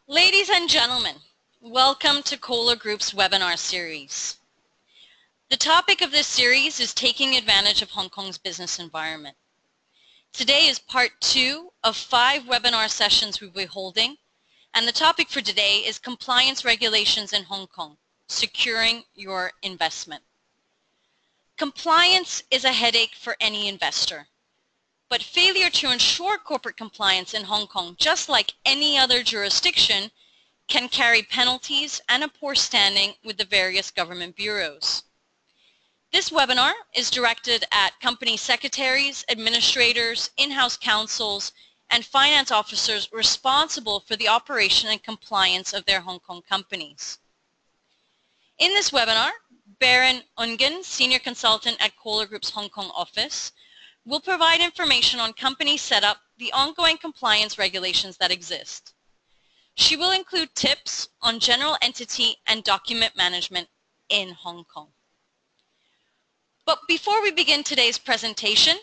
Ladies and gentlemen, welcome to Koehler Group's webinar series. The topic of this series is taking advantage of Hong Kong's business environment. Today is part 2 of 5 webinar sessions we'll be holding, and the topic for today is compliance regulations in Hong Kong, securing your investment. Compliance is a headache for any investor. But failure to ensure corporate compliance in Hong Kong, just like any other jurisdiction, can carry penalties and a poor standing with the various government bureaus. This webinar is directed at company secretaries, administrators, in-house counsels, and finance officers responsible for the operation and compliance of their Hong Kong companies. In this webinar, Berrin Oenguen, Senior Consultant at Koehler Group's Hong Kong office, will provide information on company setup, the ongoing compliance regulations that exist. She will include tips on general entity and document management in Hong Kong. But before we begin today's presentation,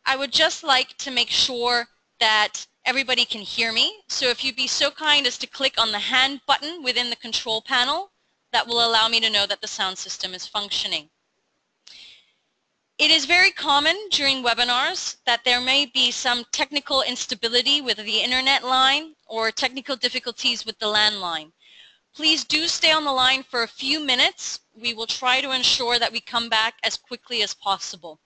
I would just like to make sure that everybody can hear me. So if you'd be so kind as to click on the hand button within the control panel, that will allow me to know that the sound system is functioning. It is very common during webinars that there may be some technical instability with the internet line or technical difficulties with the landline. Please do stay on the line for a few minutes. We will try to ensure that we come back as quickly as possible.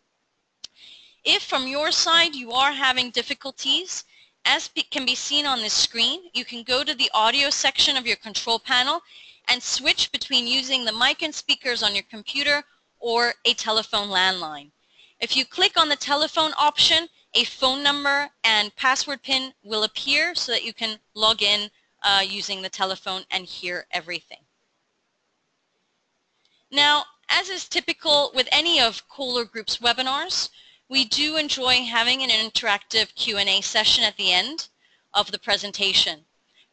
If from your side you are having difficulties, as can be seen on this screen, you can go to the audio section of your control panel and switch between using the mic and speakers on your computer or a telephone landline. If you click on the telephone option, a phone number and password PIN will appear so that you can log in using the telephone and hear everything. Now, as is typical with any of Koehler Group's webinars, we do enjoy having an interactive Q&A session at the end of the presentation.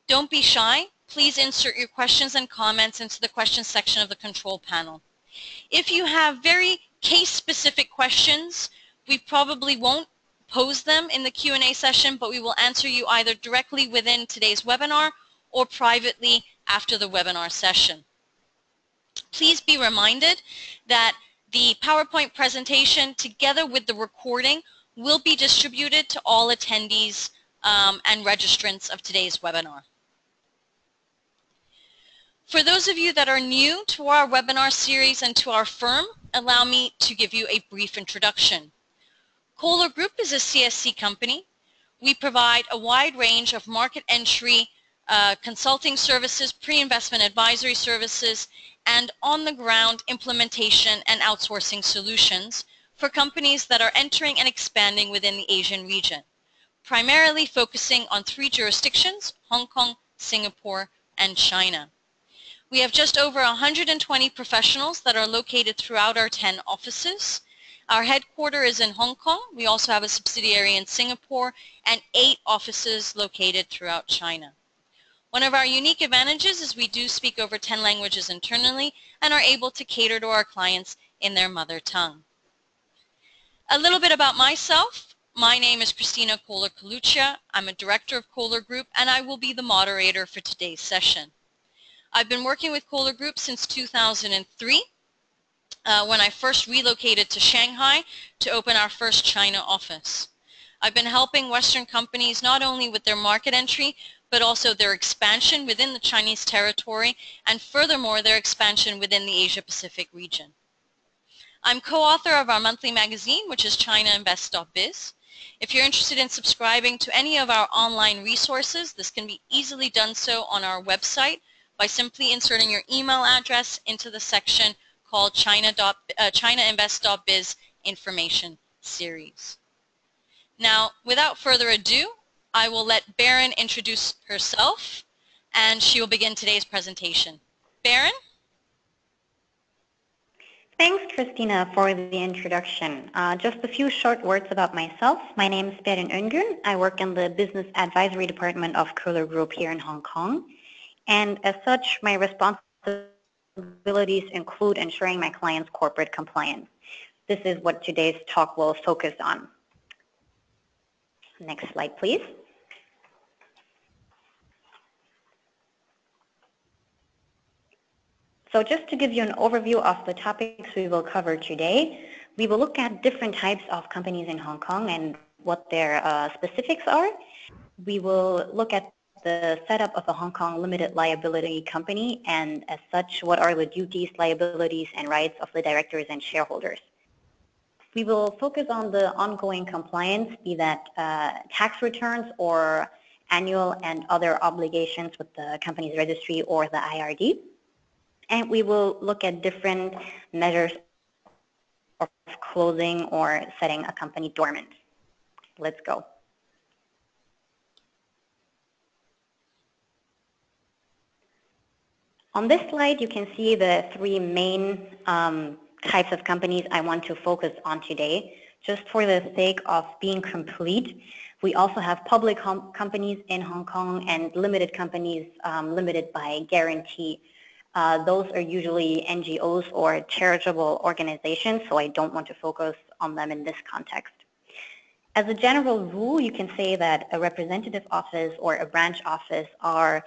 Don't be shy. Please insert your questions and comments into the questions section of the control panel. If you have very case-specific questions, we probably won't pose them in the Q&A session, but we will answer you either directly within today's webinar or privately after the webinar session. Please be reminded that the PowerPoint presentation together with the recording will be distributed to all attendees and registrants of today's webinar. For those of you that are new to our webinar series and to our firm, allow me to give you a brief introduction. Koehler Group is a CSC company. We provide a wide range of market entry consulting services, pre-investment advisory services, and on-the-ground implementation and outsourcing solutions for companies that are entering and expanding within the Asian region, primarily focusing on 3 jurisdictions: Hong Kong, Singapore, and China. We have just over 120 professionals that are located throughout our 10 offices. Our headquarters is in Hong Kong. We also have a subsidiary in Singapore and 8 offices located throughout China. One of our unique advantages is we do speak over 10 languages internally and are able to cater to our clients in their mother tongue. A little bit about myself. My name is Christina Koehler-Coluccia. I'm a director of Koehler Group, and I will be the moderator for today's session. I've been working with Koehler Group since 2003 when I first relocated to Shanghai to open our first China office. I've been helping Western companies not only with their market entry, but also their expansion within the Chinese territory, and furthermore, their expansion within the Asia-Pacific region. I'm co-author of our monthly magazine, which is ChinaInvest.biz. If you're interested in subscribing to any of our online resources, this can be easily done so on our website by simply inserting your email address into the section called ChinaInvest.biz Information Series. Now, without further ado, I will let Berrin introduce herself, and she will begin today's presentation. Berrin? Thanks, Christina, for the introduction. Just a few short words about myself. My name is Berrin Oenguen. I work in the Business Advisory Department of Koehler Group here in Hong Kong. And as such, my responsibilities include ensuring my clients' corporate compliance. This is what today's talk will focus on. Next slide, please. So just to give you an overview of the topics we will cover today, we will look at different types of companies in Hong Kong and what their specifics are. We will look at the setup of a Hong Kong limited liability company, and as such, what are the duties, liabilities, and rights of the directors and shareholders. We will focus on the ongoing compliance, be that tax returns or annual and other obligations with the company's registry or the IRD. And we will look at different measures of closing or setting a company dormant. Let's go. On this slide, you can see the three main types of companies I want to focus on today. Just for the sake of being complete, we also have public companies in Hong Kong and limited companies limited by guarantee. Those are usually NGOs or charitable organizations, so I don't want to focus on them in this context. As a general rule, you can say that a representative office or a branch office are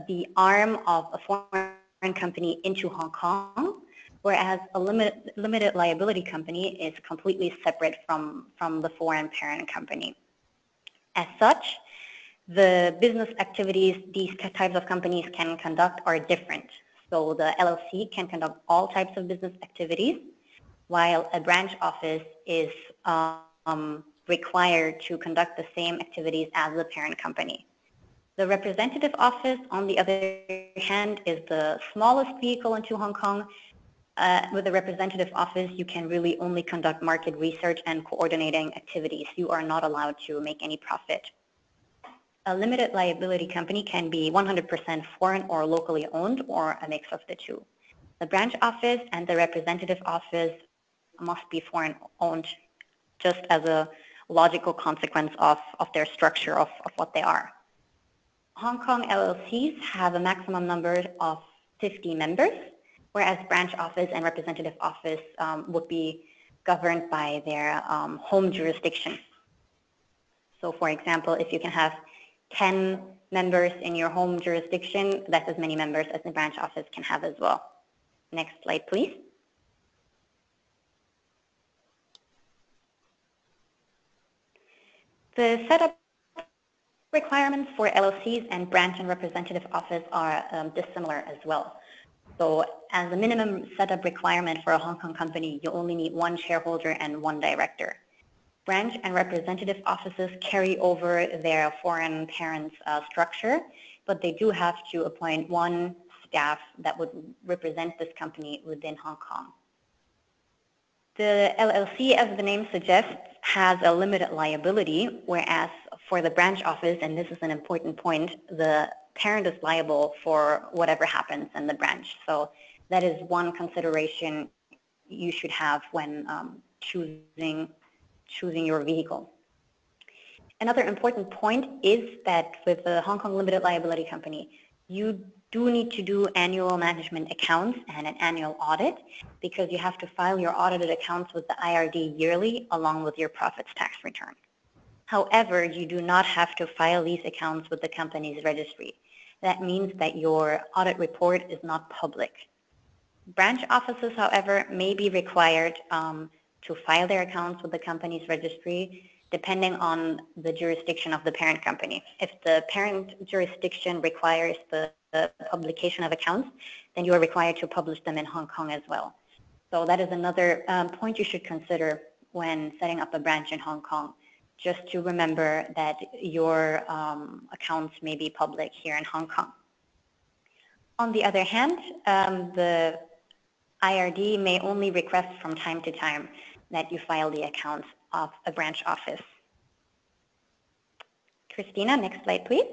the arm of a foreign company into Hong Kong, whereas a limited liability company is completely separate from the foreign parent company. As such, the business activities these types of companies can conduct are different. So the LLC can conduct all types of business activities, while a branch office is required to conduct the same activities as the parent company. The representative office, on the other hand, is the smallest vehicle into Hong Kong. With the representative office, you can really only conduct market research and coordinating activities. You are not allowed to make any profit. A limited liability company can be 100% foreign or locally owned, or a mix of the two. The branch office and the representative office must be foreign owned, just as a logical consequence of their structure, of what they are. Hong Kong LLCs have a maximum number of 50 members, whereas branch office and representative office would be governed by their home jurisdiction. So for example, if you can have 10 members in your home jurisdiction, that's as many members as the branch office can have as well. Next slide, please. The setup requirements for LLCs and branch and representative office are dissimilar as well. So as a minimum setup requirement for a Hong Kong company, you only need one shareholder and one director. Branch and representative offices carry over their foreign parents' structure, but they do have to appoint one staff that would represent this company within Hong Kong. The LLC, as the name suggests, has a limited liability, whereas for the branch office, and this is an important point, the parent is liable for whatever happens in the branch. So that is one consideration you should have when choosing your vehicle. Another important point is that with the Hong Kong Limited Liability Company, you do need to do annual management accounts and an annual audit, because you have to file your audited accounts with the IRD yearly along with your profits tax return. However, you do not have to file these accounts with the company's registry. That means that your audit report is not public. Branch offices, however, may be required to file their accounts with the company's registry depending on the jurisdiction of the parent company. If the parent jurisdiction requires the publication of accounts, then you are required to publish them in Hong Kong as well. So that is another point you should consider when setting up a branch in Hong Kong, just to remember that your accounts may be public here in Hong Kong. On the other hand, the IRD may only request from time to time that you file the accounts of a branch office. Christina, next slide, please.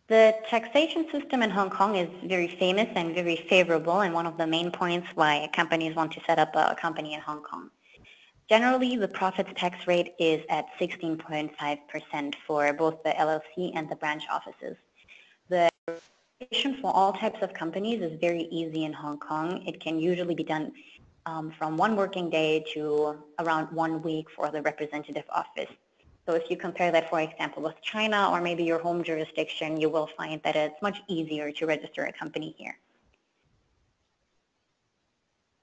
The taxation system in Hong Kong is very famous and very favorable, and one of the main points why companies want to set up a company in Hong Kong. Generally, the profits tax rate is at 16.5% for both the LLC and the branch offices. The taxation for all types of companies is very easy in Hong Kong. It can usually be done from 1 working day to around 1 week for the representative office. So if you compare that, for example, with China or maybe your home jurisdiction, you will find that it's much easier to register a company here.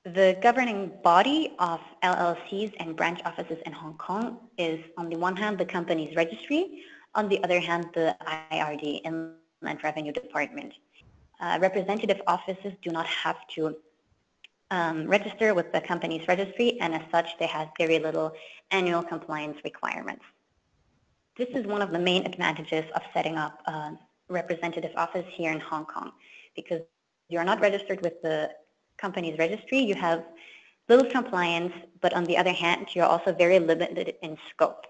The governing body of LLCs and branch offices in Hong Kong is, on the one hand, the company's registry, on the other hand, the IRD, Inland Revenue Department. Representative offices do not have to register with the company's registry, and as such, they have very little annual compliance requirements. This is one of the main advantages of setting up a representative office here in Hong Kong, because you're not registered with the company's registry, you have little compliance, but on the other hand, you're also very limited in scope.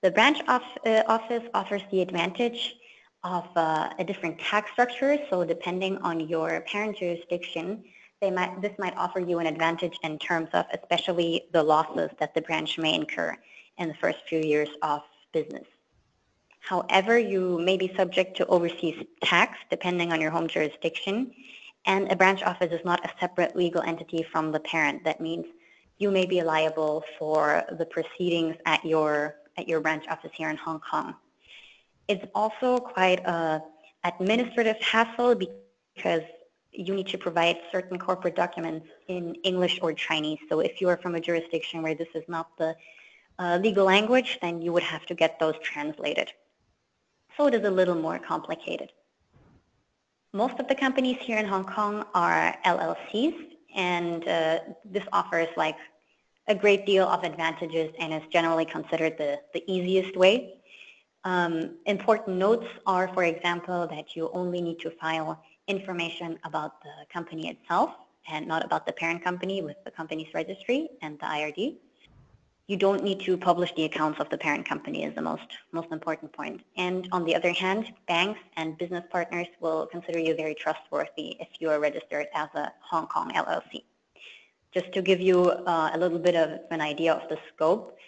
The branch office offers the advantage of a different tax structure, so depending on your parent jurisdiction, this might offer you an advantage in terms of especially the losses that the branch may incur in the first few years of business. However, you may be subject to overseas tax depending on your home jurisdiction, and a branch office is not a separate legal entity from the parent. That means you may be liable for the proceedings at your branch office here in Hong Kong. It's also quite an administrative hassle because you need to provide certain corporate documents in English or Chinese. So if you are from a jurisdiction where this is not the legal language, then you would have to get those translated. So it is a little more complicated. Most of the companies here in Hong Kong are LLCs, and this offers like a great deal of advantages and is generally considered the easiest way. Important notes are, for example, that you only need to file information about the company itself and not about the parent company with the company's registry and the IRD. You don't need to publish the accounts of the parent company is the most important point. And on the other hand, banks and business partners will consider you very trustworthy if you are registered as a Hong Kong LLC. Just to give you a little bit of an idea of the scope,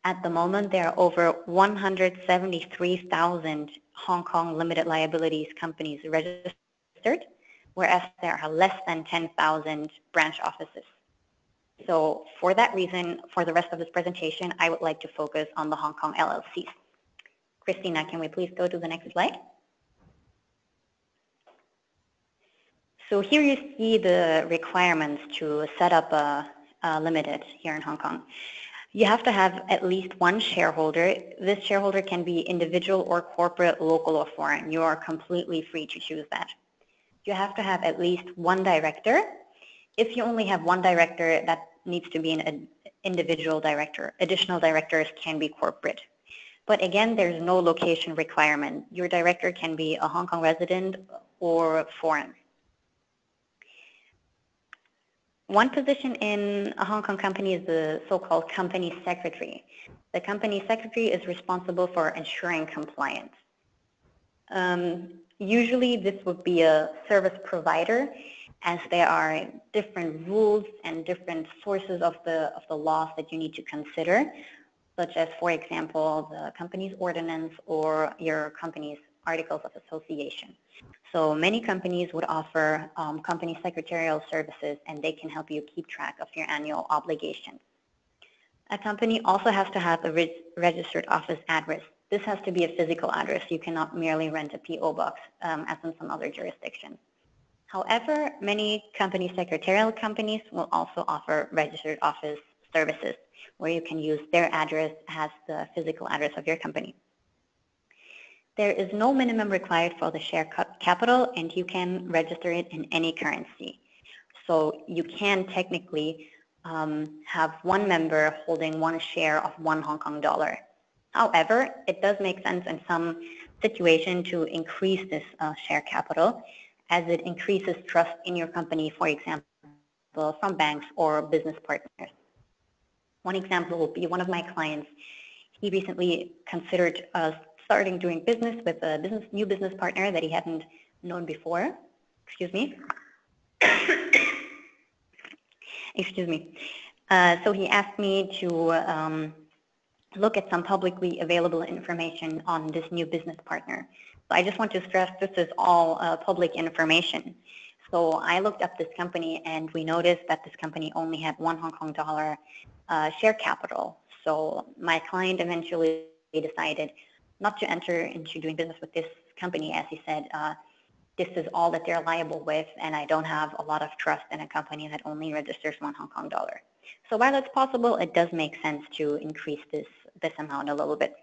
at the moment there are over 173,000 Hong Kong limited liabilities companies registered, whereas there are less than 10,000 branch offices. So for that reason, for the rest of this presentation, I would like to focus on the Hong Kong LLCs. Christina, can we please go to the next slide? So here you see the requirements to set up a limited here in Hong Kong. You have to have at least one shareholder. This shareholder can be individual or corporate, local or foreign. You are completely free to choose that. You have to have at least one director. If you only have one director, that needs to be an individual director. Additional directors can be corporate. But again, there's no location requirement. Your director can be a Hong Kong resident or foreign. One position in a Hong Kong company is the so-called company secretary. The company secretary is responsible for ensuring compliance. Usually this would be a service provider, as there are different rules and different sources of the laws that you need to consider, such as, for example, the company's ordinance or your company's articles of association. So many companies would offer company secretarial services, and they can help you keep track of your annual obligations. A company also has to have a registered office address. This has to be a physical address. You cannot merely rent a PO box as in some other jurisdictions. However, many company secretarial companies will also offer registered office services where you can use their address as the physical address of your company. There is no minimum required for the share capital, and you can register it in any currency. So you can technically have one member holding one share of one Hong Kong dollar. However, it does make sense in some situation to increase this share capital, as it increases trust in your company, for example, from banks or business partners. One example will be one of my clients. He recently considered starting doing business with a new business partner that he hadn't known before. Excuse me. Excuse me. So he asked me to look at some publicly available information on this new business partner. So I just want to stress this is all public information. So I looked up this company, and we noticed that this company only had one Hong Kong dollar share capital. So my client eventually decided not to enter into doing business with this company, as he said, this is all that they're liable with, and I don't have a lot of trust in a company that only registers $1 Hong Kong. So while it's possible, it does make sense to increase this amount a little bit.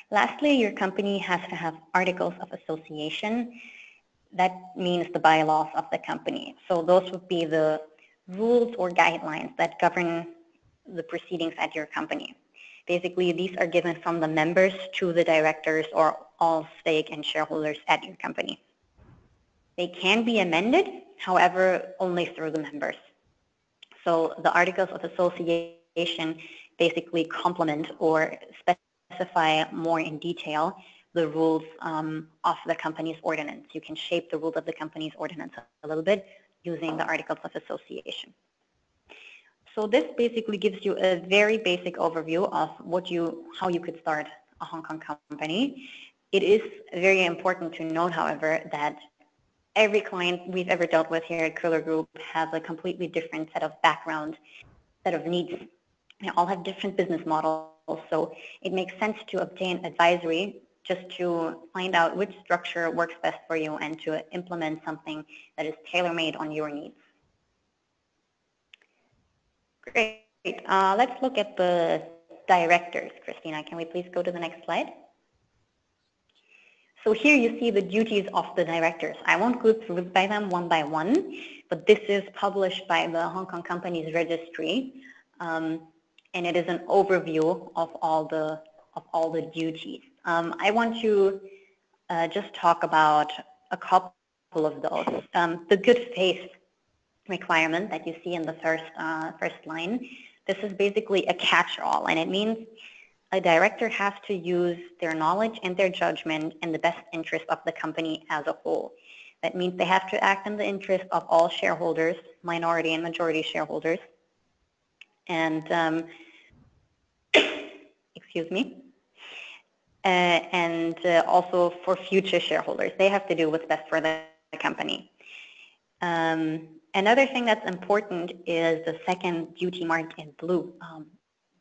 Lastly, your company has to have articles of association. That means the bylaws of the company. So those would be the rules or guidelines that govern the proceedings at your company. Basically, these are given from the members to the directors or all stake and shareholders at your company. They can be amended, however, only through the members. So the articles of association basically complement or specify more in detail the rules of the company's ordinance. You can shape the rules of the company's ordinance a little bit using the articles of association. So this basically gives you a very basic overview of how you could start a Hong Kong company. It is very important to note, however, that every client we've ever dealt with here at Koehler Group has a completely different set of background, set of needs. They all have different business models, so it makes sense to obtain advisory just to find out which structure works best for you and to implement something that is tailor-made on your needs. Great. Let's look at the directors. Christina, can we please go to the next slide? So here you see the duties of the directors. I won't go through by them one by one, but this is published by the Hong Kong Companies Registry, and it is an overview of all the duties. I want to just talk about a couple of those. The good faith requirement that you see in the first line. This is basically a catch-all, and it means a director has to use their knowledge and their judgment in the best interest of the company as a whole. That means they have to act in the interest of all shareholders, minority and majority shareholders, and excuse me, and also for future shareholders. They have to do what's best for the company. Another thing that's important is the second duty marked in blue.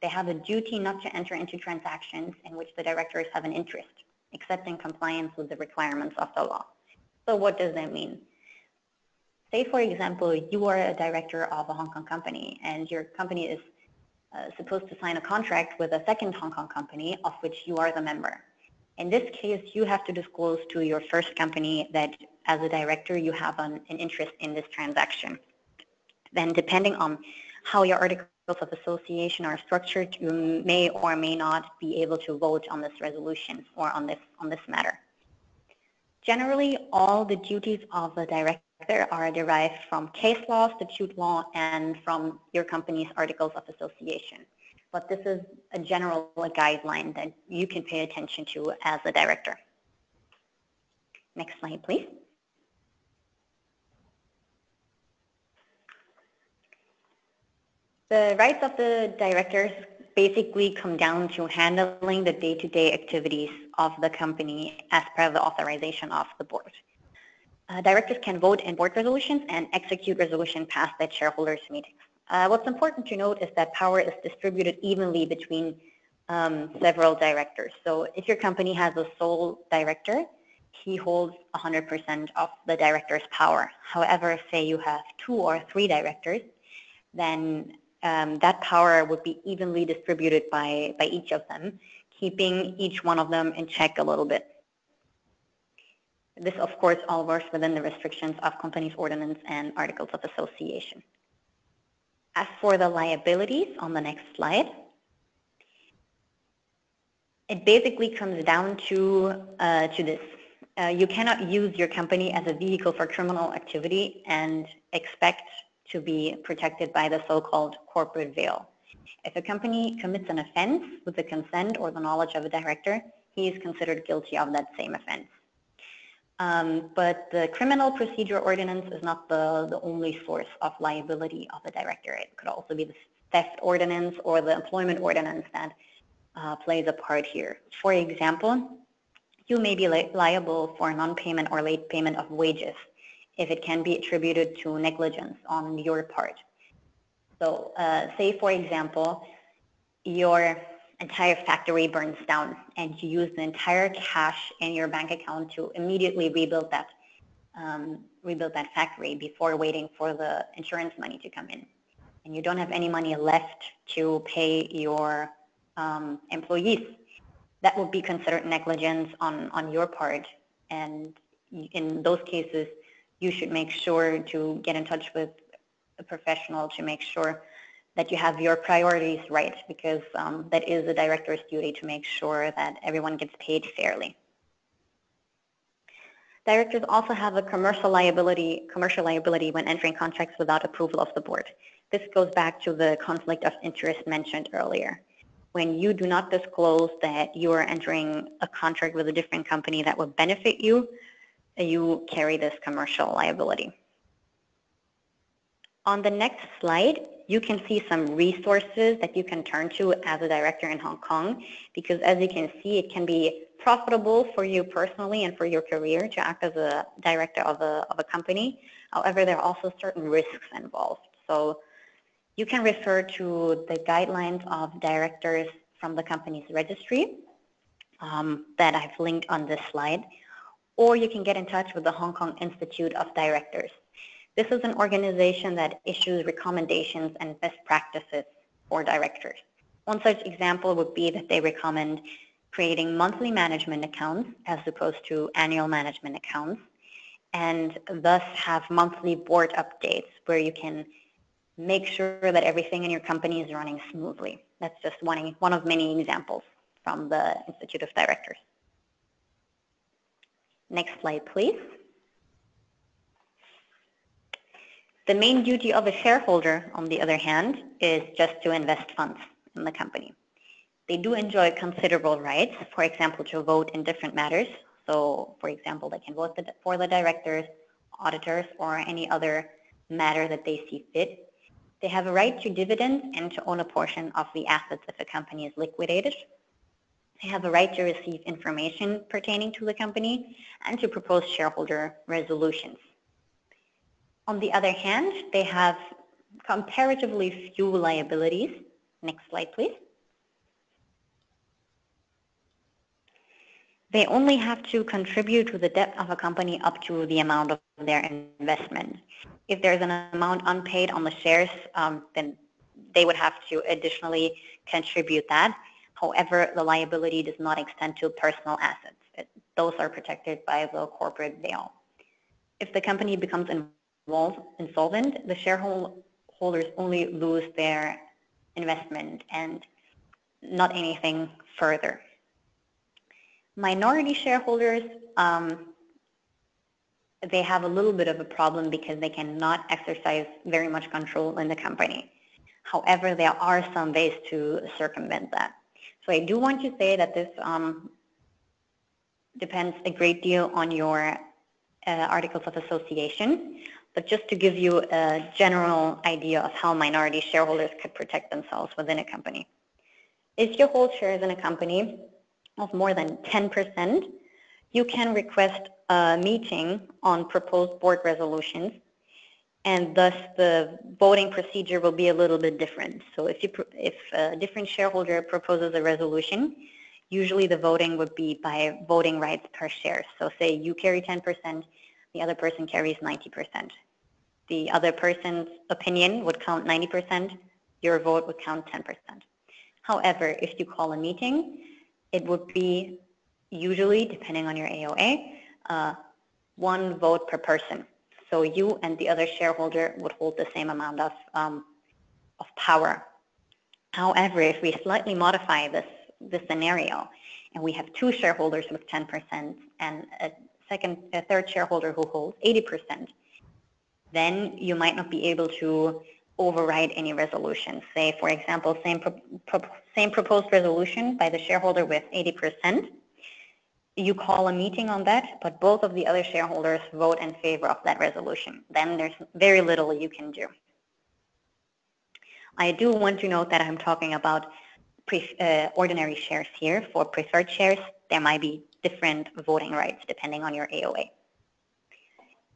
They have a duty not to enter into transactions in which the directors have an interest, except in compliance with the requirements of the law. So what does that mean? Say, for example, you are a director of a Hong Kong company, and your company is supposed to sign a contract with a second Hong Kong company of which you are the member. In this case, you have to disclose to your first company that as a director, you have an interest in this transaction. Then depending on how your articles of association are structured, you may or may not be able to vote on this resolution or on this matter. Generally, all the duties of the director are derived from case law, statute law, and from your company's articles of association. But this is a general guideline that you can pay attention to as a director. Next slide, please. The rights of the directors basically come down to handling the day-to-day activities of the company as per the authorization of the board. Directors can vote in board resolutions and execute resolutions passed at shareholders' meetings. What's important to note is that power is distributed evenly between several directors. So if your company has a sole director, he holds 100% of the director's power. However, say you have 2 or 3 directors, then that power would be evenly distributed by each of them, keeping each one of them in check a little bit. This, of course, all works within the restrictions of company's ordinance and articles of association. As for the liabilities on the next slide, it basically comes down to this. You cannot use your company as a vehicle for criminal activity and expect to be protected by the so-called corporate veil. If a company commits an offense with the consent or the knowledge of a director, he is considered guilty of that same offense. But the criminal procedure ordinance is not the only source of liability of a director. It could also be the theft ordinance or the employment ordinance that plays a part here. For example, you may be liable for non-payment or late payment of wages if it can be attributed to negligence on your part. So say, for example, your entire factory burns down and you use the entire cash in your bank account to immediately rebuild that factory before waiting for the insurance money to come in, and you don't have any money left to pay your employees, that would be considered negligence on your part. And in those cases, you should make sure to get in touch with a professional to make sure that you have your priorities right, because that is a director's duty to make sure that everyone gets paid fairly. Directors also have a commercial liability when entering contracts without approval of the board. This goes back to the conflict of interest mentioned earlier. When you do not disclose that you are entering a contract with a different company that will benefit you, you carry this commercial liability. On the next slide, you can see some resources that you can turn to as a director in Hong Kong, because as you can see, it can be profitable for you personally and for your career to act as a director of a company. However, there are also certain risks involved. So you can refer to the guidelines of directors from the company's registry that I've linked on this slide, or you can get in touch with the Hong Kong Institute of Directors. This is an organization that issues recommendations and best practices for directors. One such example would be that they recommend creating monthly management accounts as opposed to annual management accounts, and thus have monthly board updates where you can make sure that everything in your company is running smoothly. That's just one of many examples from the Institute of Directors. Next slide, please. The main duty of a shareholder, on the other hand, is just to invest funds in the company. They do enjoy considerable rights, for example, to vote in different matters. So, for example, they can vote for the directors, auditors, or any other matter that they see fit. They have a right to dividends and to own a portion of the assets if a company is liquidated. They have a right to receive information pertaining to the company and to propose shareholder resolutions. On the other hand, they have comparatively few liabilities. Next slide, please. They only have to contribute to the debt of a company up to the amount of their investment. If there's an amount unpaid on the shares, then they would have to additionally contribute that. However, the liability does not extend to personal assets. Those are protected by the corporate veil. If the company becomes insolvent, the shareholders only lose their investment and not anything further. Minority shareholders, they have a little bit of a problem because they cannot exercise very much control in the company. However, there are some ways to circumvent that. So I do want to say that this depends a great deal on your articles of association, but just to give you a general idea of how minority shareholders could protect themselves within a company. If you hold shares in a company of more than 10%, you can request a meeting on proposed board resolutions, and thus the voting procedure will be a little bit different. So if a different shareholder proposes a resolution, usually the voting would be by voting rights per share. So say you carry 10%, the other person carries 90%. The other person's opinion would count 90%, your vote would count 10%. However, if you call a meeting, it would be usually, depending on your AOA, one vote per person. So you and the other shareholder would hold the same amount of power. However, if we slightly modify this scenario, and we have two shareholders with 10% and a third shareholder who holds 80%, then you might not be able to override any resolution. Say, for example, same proposed resolution by the shareholder with 80%. You call a meeting on that, but both of the other shareholders vote in favor of that resolution. Then there's very little you can do. I do want to note that I'm talking about ordinary shares here. For preferred shares, there might be different voting rights depending on your AOA.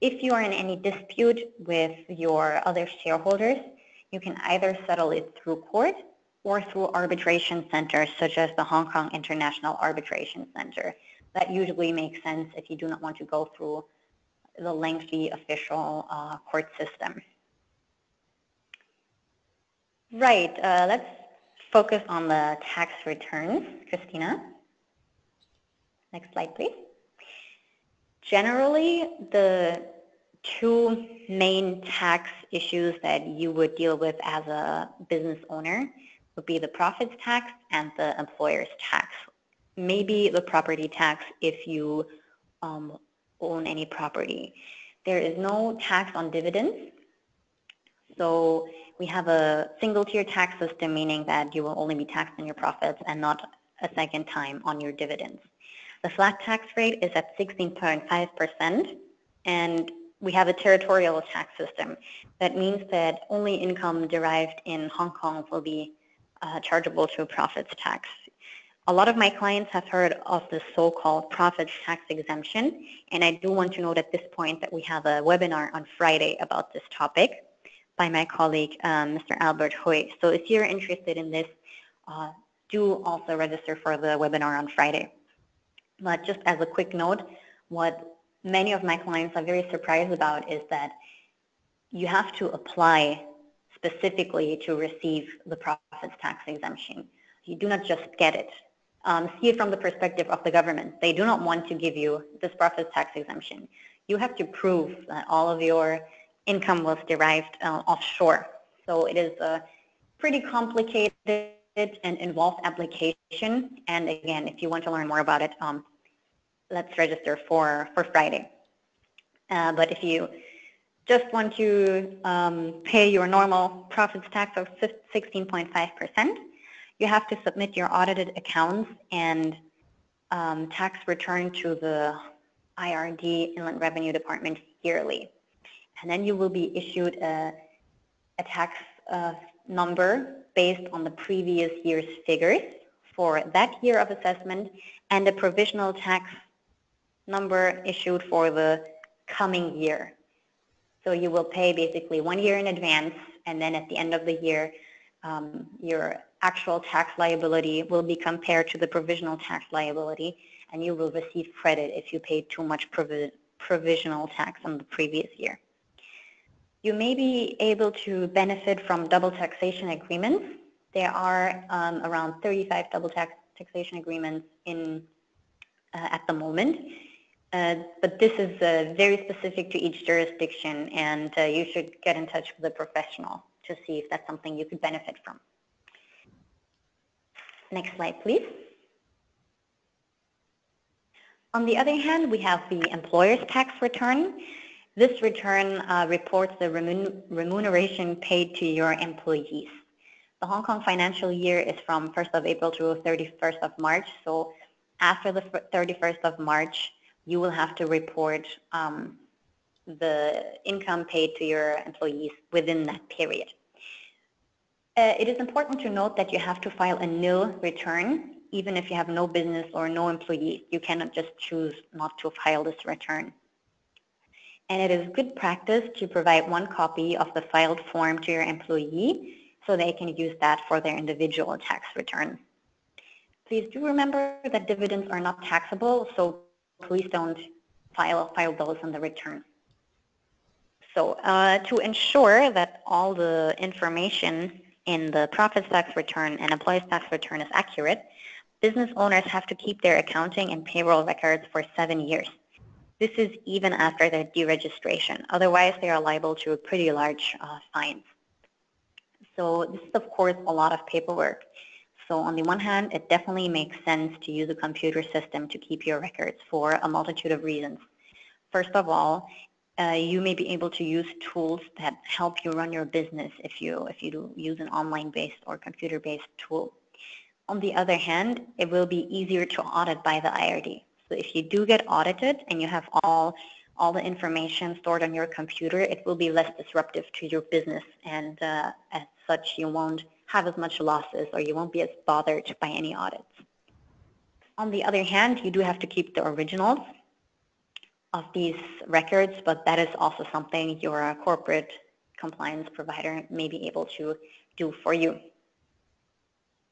If you are in any dispute with your other shareholders, you can either settle it through court or through arbitration centers such as the Hong Kong International Arbitration Center. That usually makes sense if you do not want to go through the lengthy official court system. Right, let's focus on the tax returns. Christina, next slide, please. Generally, the two main tax issues that you would deal with as a business owner would be the profits tax and the employer's tax. Maybe the property tax if you own any property. There is no tax on dividends. So we have a single tier tax system, meaning that you will only be taxed on your profits and not a second time on your dividends. The flat tax rate is at 16.5%, and we have a territorial tax system. That means that only income derived in Hong Kong will be chargeable to a profits tax. A lot of my clients have heard of the so-called profits tax exemption, and I do want to note at this point that we have a webinar on Friday about this topic by my colleague, Mr. Albert Hui. So if you're interested in this, do also register for the webinar on Friday. But just as a quick note, what many of my clients are very surprised about is that you have to apply specifically to receive the profits tax exemption. You do not just get it. See it from the perspective of the government. They do not want to give you this profits tax exemption. You have to prove that all of your income was derived offshore. So it is a pretty complicated and involved application. And again, if you want to learn more about it, let's register for Friday. But if you just want to pay your normal profits tax of 16.5%, you have to submit your audited accounts and tax return to the IRD, Inland Revenue Department, yearly. And then you will be issued a tax number based on the previous year's figures for that year of assessment, and a provisional tax number issued for the coming year. So you will pay basically 1 year in advance, and then at the end of the year, your actual tax liability will be compared to the provisional tax liability, and you will receive credit if you paid too much provisional tax on the previous year. You may be able to benefit from double taxation agreements. There are around 35 double taxation agreements at the moment, but this is very specific to each jurisdiction, and you should get in touch with a professional to see if that's something you could benefit from. Next slide, please. On the other hand, we have the employer's tax return. This return reports the remuneration paid to your employees. The Hong Kong financial year is from 1st of April to 31st of March. So after the 31st of March, you will have to report the income paid to your employees within that period. It is important to note that you have to file a nil return, even if you have no business or no employees. You cannot just choose not to file this return. And it is good practice to provide one copy of the filed form to your employee so they can use that for their individual tax return. Please do remember that dividends are not taxable, so please don't file those in the return. So to ensure that all the information in the profits tax return and employees tax return is accurate, business owners have to keep their accounting and payroll records for 7 years. This is even after their deregistration. Otherwise, they are liable to a pretty large fine. So this is, of course, a lot of paperwork. So on the one hand, it definitely makes sense to use a computer system to keep your records for a multitude of reasons. First of all, you may be able to use tools that help you run your business if you do use an online-based or computer-based tool. On the other hand, it will be easier to audit by the IRD. So if you do get audited and you have all the information stored on your computer, it will be less disruptive to your business, and as such, you won't have as much losses or you won't be as bothered by any audits. On the other hand, you do have to keep the originals of these records, but that is also something your corporate compliance provider may be able to do for you.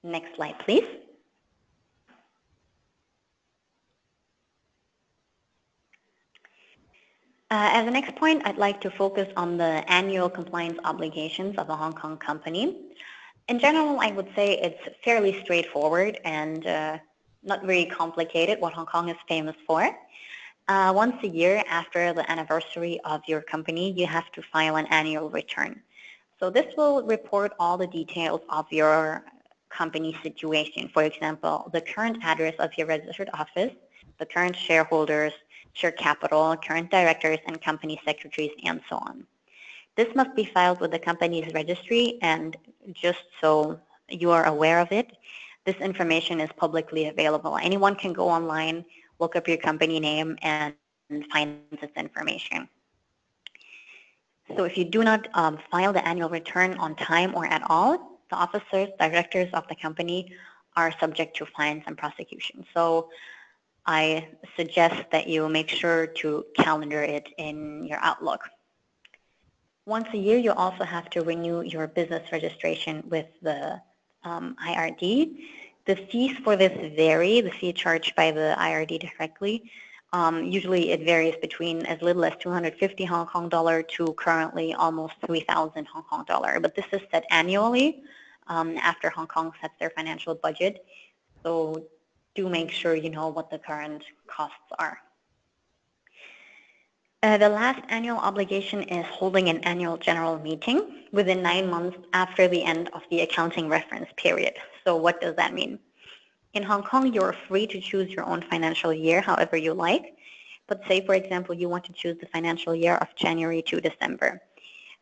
Next slide, please. As the next point, I'd like to focus on the annual compliance obligations of a Hong Kong company. In general, I would say it's fairly straightforward and not very complicated, what Hong Kong is famous for. Once a year after the anniversary of your company, you have to file an annual return. So this will report all the details of your company situation. For example, the current address of your registered office, the current shareholders, share capital, current directors, and company secretaries, and so on. This must be filed with the company's registry, and just so you are aware of it, this information is publicly available. Anyone can go online, look up your company name, and find this information. So if you do not file the annual return on time or at all, the officers, directors of the company are subject to fines and prosecution. So I suggest that you make sure to calendar it in your Outlook. Once a year, you also have to renew your business registration with the IRD. The fees for this vary, the fee charged by the IRD directly. Usually it varies between as little as 250 Hong Kong dollar to currently almost 3,000 Hong Kong dollar. But this is set annually after Hong Kong sets their financial budget. So do make sure you know what the current costs are. The last annual obligation is holding an annual general meeting within 9 months after the end of the accounting reference period. So what does that mean? In Hong Kong, you're free to choose your own financial year however you like. But say, for example, you want to choose the financial year of January to December.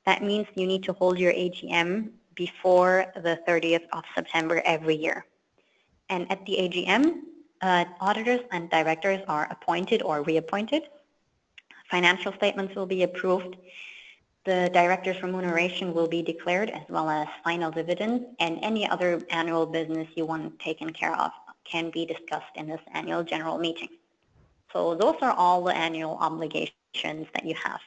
That means you need to hold your AGM before the 30th of September every year. And at the AGM, auditors and directors are appointed or reappointed. Financial statements will be approved. The director's remuneration will be declared, as well as final dividends, and any other annual business you want taken care of can be discussed in this annual general meeting. So those are all the annual obligations that you have.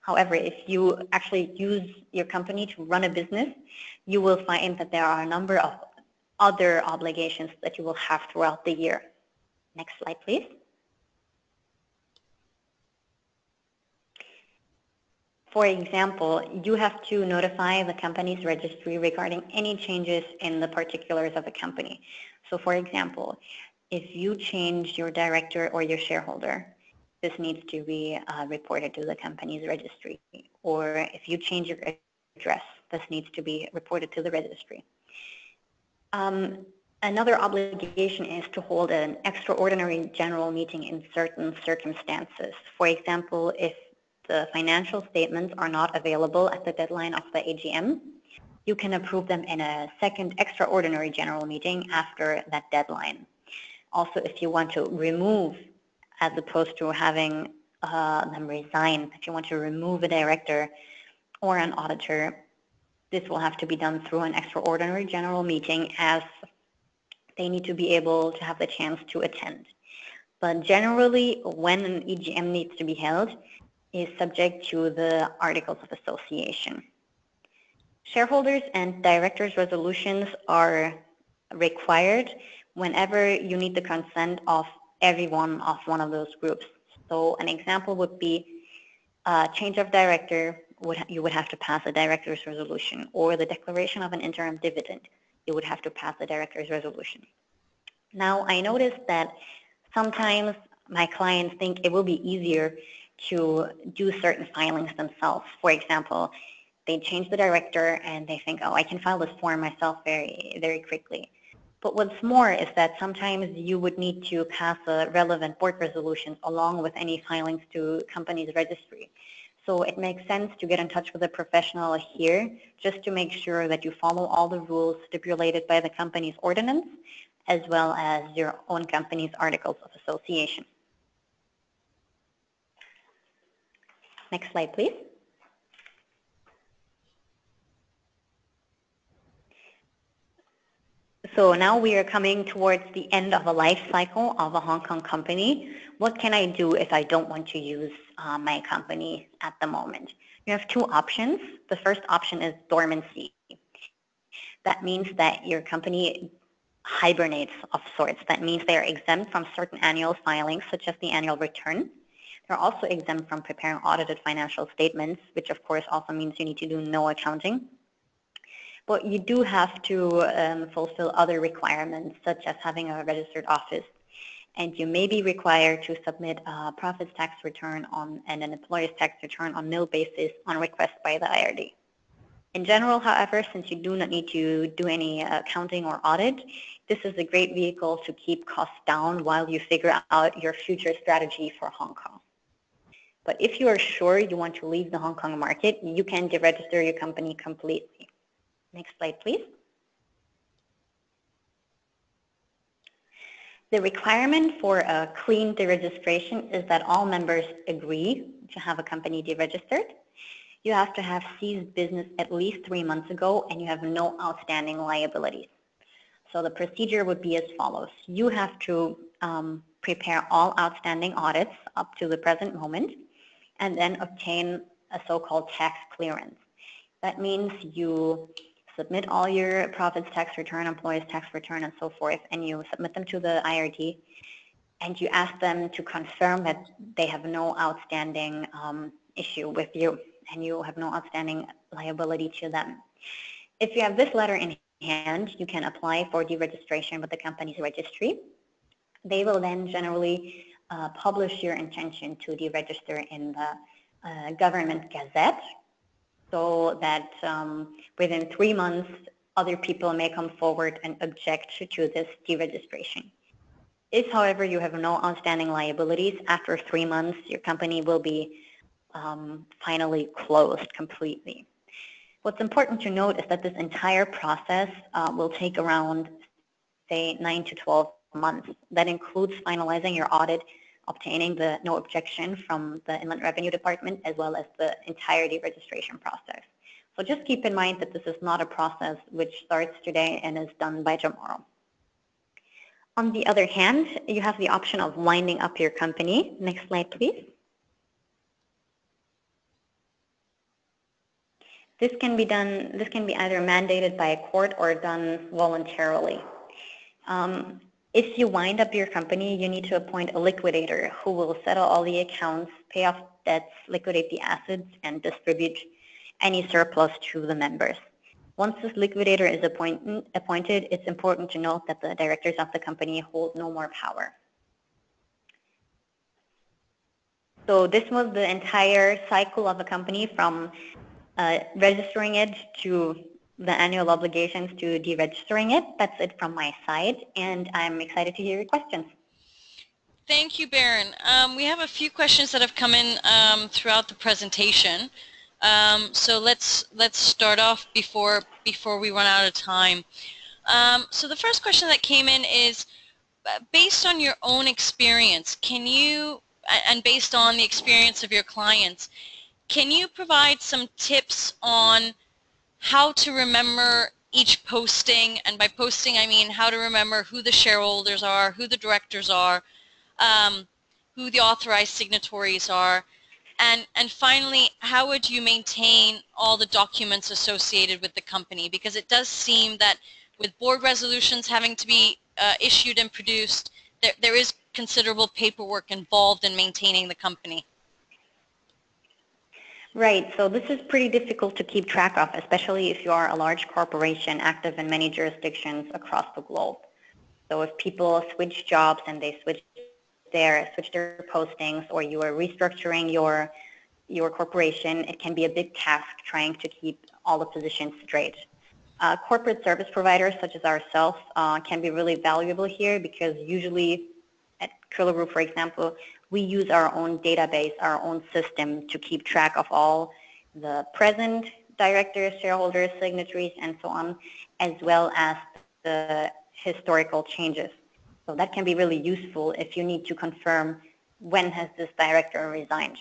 However, if you actually use your company to run a business, you will find that there are a number of other obligations that you will have throughout the year. Next slide, please. For example, you have to notify the company's registry regarding any changes in the particulars of the company. So for example, if you change your director or your shareholder, this needs to be reported to the company's registry. Or if you change your address, this needs to be reported to the registry. Another obligation is to hold an extraordinary general meeting in certain circumstances. For example, if the financial statements are not available at the deadline of the AGM, you can approve them in a second extraordinary general meeting after that deadline. Also, if you want to remove, as opposed to having them resign, if you want to remove a director or an auditor, this will have to be done through an extraordinary general meeting, as they need to be able to have the chance to attend. But generally, when an EGM needs to be held, is subject to the Articles of Association. Shareholders and directors' resolutions are required whenever you need the consent of everyone of one of those groups. So an example would be change of director, you would have to pass a director's resolution, or the declaration of an interim dividend, you would have to pass a director's resolution. Now, I noticed that sometimes my clients think it will be easier to do certain filings themselves. For example, they change the director and they think, oh, I can file this form myself very, very quickly. But what's more is that sometimes you would need to pass a relevant board resolution along with any filings to company's registry. So it makes sense to get in touch with a professional here just to make sure that you follow all the rules stipulated by the company's ordinance, as well as your own company's Articles of Association. Next slide, please. So now we are coming towards the end of a life cycle of a Hong Kong company. What can I do if I don't want to use my company at the moment? You have two options. The first option is dormancy. That means that your company hibernates of sorts. That means they are exempt from certain annual filings, such as the annual return. They're also exempt from preparing audited financial statements, which of course also means you need to do no accounting. But you do have to fulfill other requirements, such as having a registered office. And you may be required to submit a profits tax return and an employer's tax return on nil basis on request by the IRD. In general, however, since you do not need to do any accounting or audit, this is a great vehicle to keep costs down while you figure out your future strategy for Hong Kong. But if you are sure you want to leave the Hong Kong market, you can deregister your company completely. Next slide, please. The requirement for a clean deregistration is that all members agree to have a company deregistered. You have to have ceased business at least 3 months ago, and you have no outstanding liabilities. So the procedure would be as follows. You have to prepare all outstanding audits up to the present moment, and then obtain a so-called tax clearance. That means you submit all your profits tax return, employees tax return, and so forth, and you submit them to the IRD, and you ask them to confirm that they have no outstanding issue with you, and you have no outstanding liability to them. If you have this letter in hand, you can apply for deregistration with the company's registry. They will then generally publish your intention to deregister in the government gazette, so that within 3 months, other people may come forward and object to this deregistration. If, however, you have no outstanding liabilities, after 3 months, your company will be finally closed completely. What's important to note is that this entire process will take around, say, 9 to 12 months. That includes finalizing your audit, obtaining the no objection from the Inland Revenue Department, as well as the entire deregistration process. So just keep in mind that this is not a process which starts today and is done by tomorrow. On the other hand, you have the option of winding up your company. Next slide, please. This can be either mandated by a court or done voluntarily. If you wind up your company, you need to appoint a liquidator who will settle all the accounts, pay off debts, liquidate the assets, and distribute any surplus to the members. Once this liquidator is appointed, it's important to note that the directors of the company hold no more power. So this was the entire cycle of a company, from registering it to the annual obligations to deregistering it. That's it from my side, and I'm excited to hear your questions. Thank you, Berrin. We have a few questions that have come in throughout the presentation. So let's start off before we run out of time. So the first question that came in is, based on your own experience, and based on the experience of your clients, can you provide some tips on how to remember each posting? And by posting, I mean how to remember who the shareholders are, who the directors are, who the authorized signatories are, and finally, how would you maintain all the documents associated with the company? Because it does seem that with board resolutions having to be issued and produced, there is considerable paperwork involved in maintaining the company. Right, so this is pretty difficult to keep track of, especially if you are a large corporation active in many jurisdictions across the globe. So if people switch jobs and they switch their postings, or you are restructuring your corporation, it can be a big task trying to keep all the positions straight. Corporate service providers such as ourselves can be really valuable here, because usually at Koehler Group, for example, we use our own database, our own system to keep track of all the present directors, shareholders, signatories, and so on, as well as the historical changes. So that can be really useful if you need to confirm when has this director resigned.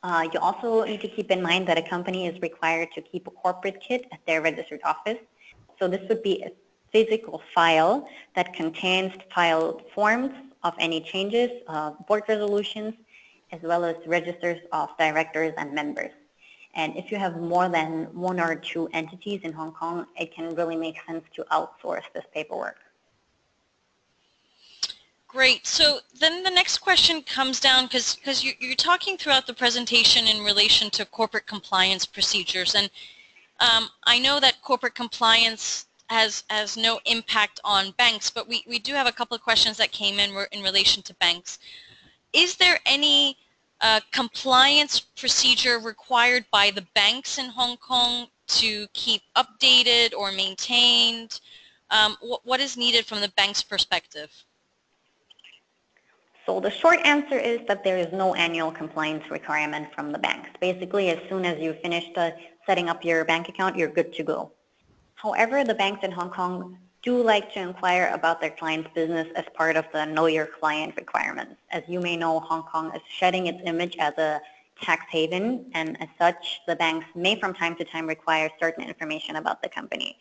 You also need to keep in mind that a company is required to keep a corporate kit at their registered office. So this would be a physical file that contains filed forms of any changes, board resolutions, as well as registers of directors and members. And if you have more than 1 or 2 entities in Hong Kong, it can really make sense to outsource this paperwork. Great. So then the next question comes down, because you're talking throughout the presentation in relation to corporate compliance procedures, and I know that corporate compliance has no impact on banks, but we do have a couple of questions that came in relation to banks. Is there any compliance procedure required by the banks in Hong Kong to keep updated or maintained? What is needed from the bank's perspective? So the short answer is that there is no annual compliance requirement from the banks. Basically, as soon as you finish setting up your bank account, you're good to go. However, the banks in Hong Kong do like to inquire about their client's business as part of the Know Your Client requirements. As you may know, Hong Kong is shedding its image as a tax haven, and as such, the banks may from time to time require certain information about the company.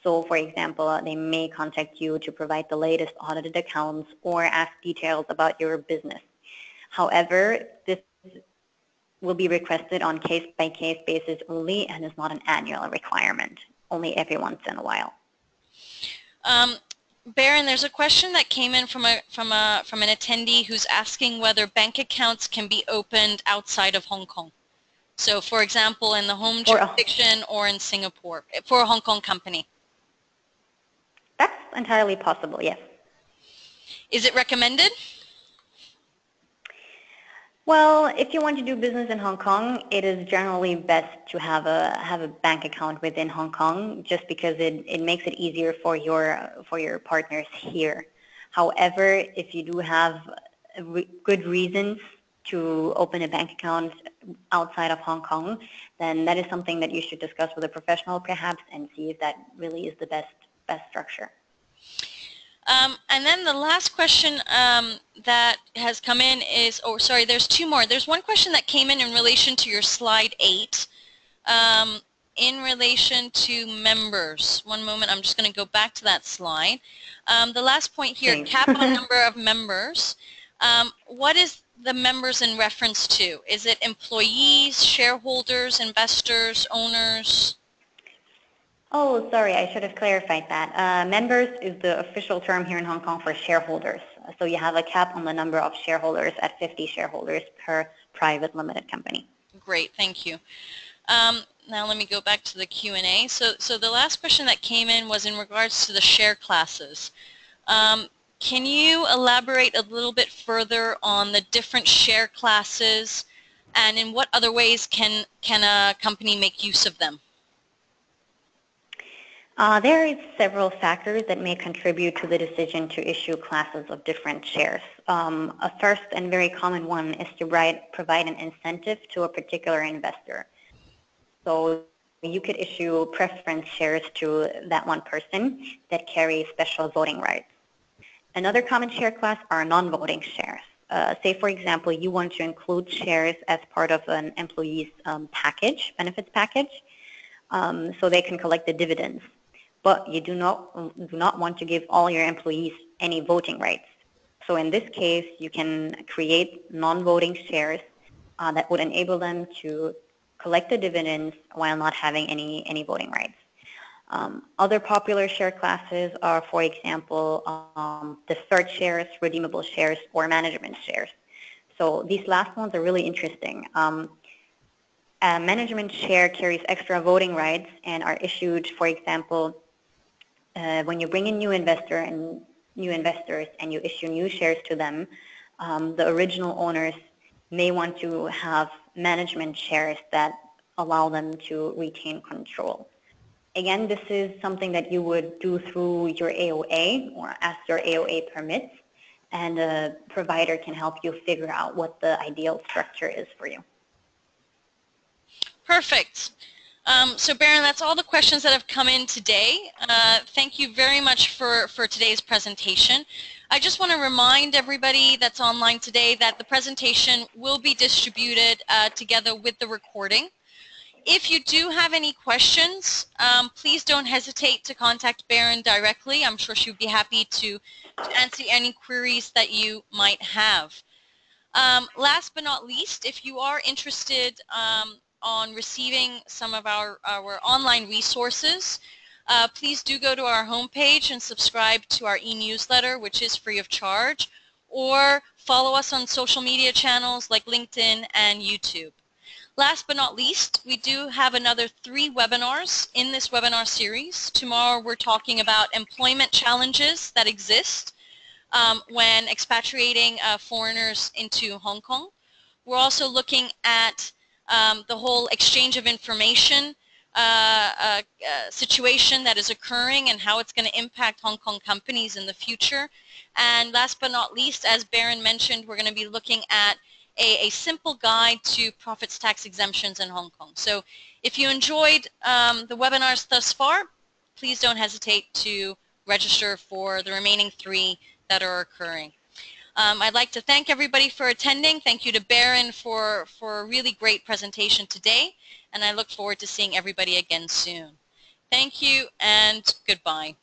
So, for example, they may contact you to provide the latest audited accounts or ask details about your business. However, this will be requested on case-by-case basis only and is not an annual requirement, only every once in a while. Berrin, there's a question that came in from an attendee who's asking whether bank accounts can be opened outside of Hong Kong. So, for example, in the home jurisdiction or in Singapore for a Hong Kong company. That's entirely possible, yes. Is it recommended? Well, if you want to do business in Hong Kong, it is generally best to have a bank account within Hong Kong, just because it makes it easier for your partners here. However, if you do have good reasons to open a bank account outside of Hong Kong, then that is something that you should discuss with a professional perhaps and see if that really is the best structure. And then the last question that has come in is, oh, sorry, there's two more. There's one question that came in relation to your slide 8, in relation to members. One moment, I'm just going to go back to that slide. The last point here, Thanks. cap on number of members. What is the members in reference to? Is it employees, shareholders, investors, owners? Oh, sorry, I should have clarified that. Members is the official term here in Hong Kong for shareholders. So you have a cap on the number of shareholders at 50 shareholders per private limited company. Great, thank you. Now let me go back to the Q&A. So the last question that came in was in regards to the share classes. Can you elaborate a little bit further on the different share classes and in what other ways can a company make use of them? There are several factors that may contribute to the decision to issue classes of different shares. A first and very common one is to provide an incentive to a particular investor. So you could issue preference shares to that one person that carry special voting rights. Another common share class are non-voting shares. Say, for example, you want to include shares as part of an employee's benefits package, so they can collect the dividends. But you do not want to give all your employees any voting rights. So in this case, you can create non-voting shares that would enable them to collect the dividends while not having any voting rights. Other popular share classes are, for example, deferred shares, redeemable shares, or management shares. So these last ones are really interesting. A management share carries extra voting rights and are issued, for example, when you bring in new investors and you issue new shares to them, the original owners may want to have management shares that allow them to retain control. Again, this is something that you would do through your AOA or as your AOA permits, and a provider can help you figure out what the ideal structure is for you. Perfect. So Berrin, that's all the questions that have come in today. Thank you very much for today's presentation. I just want to remind everybody that's online today that the presentation will be distributed together with the recording. If you do have any questions, please don't hesitate to contact Berrin directly. I'm sure she would be happy to answer any queries that you might have. Last but not least, if you are interested on receiving some of our online resources, please do go to our homepage and subscribe to our e-newsletter, which is free of charge. or follow us on social media channels like LinkedIn and YouTube. Last but not least, we do have another 3 webinars in this webinar series. Tomorrow we're talking about employment challenges that exist when expatriating foreigners into Hong Kong. We're also looking at the whole exchange of information situation that is occurring and how it's going to impact Hong Kong companies in the future. And last but not least, as Berrin mentioned, we're going to be looking at a simple guide to profits tax exemptions in Hong Kong. So if you enjoyed the webinars thus far, please don't hesitate to register for the remaining 3 that are occurring. I'd like to thank everybody for attending. Thank you to Berrin for a really great presentation today, and I look forward to seeing everybody again soon. Thank you and goodbye.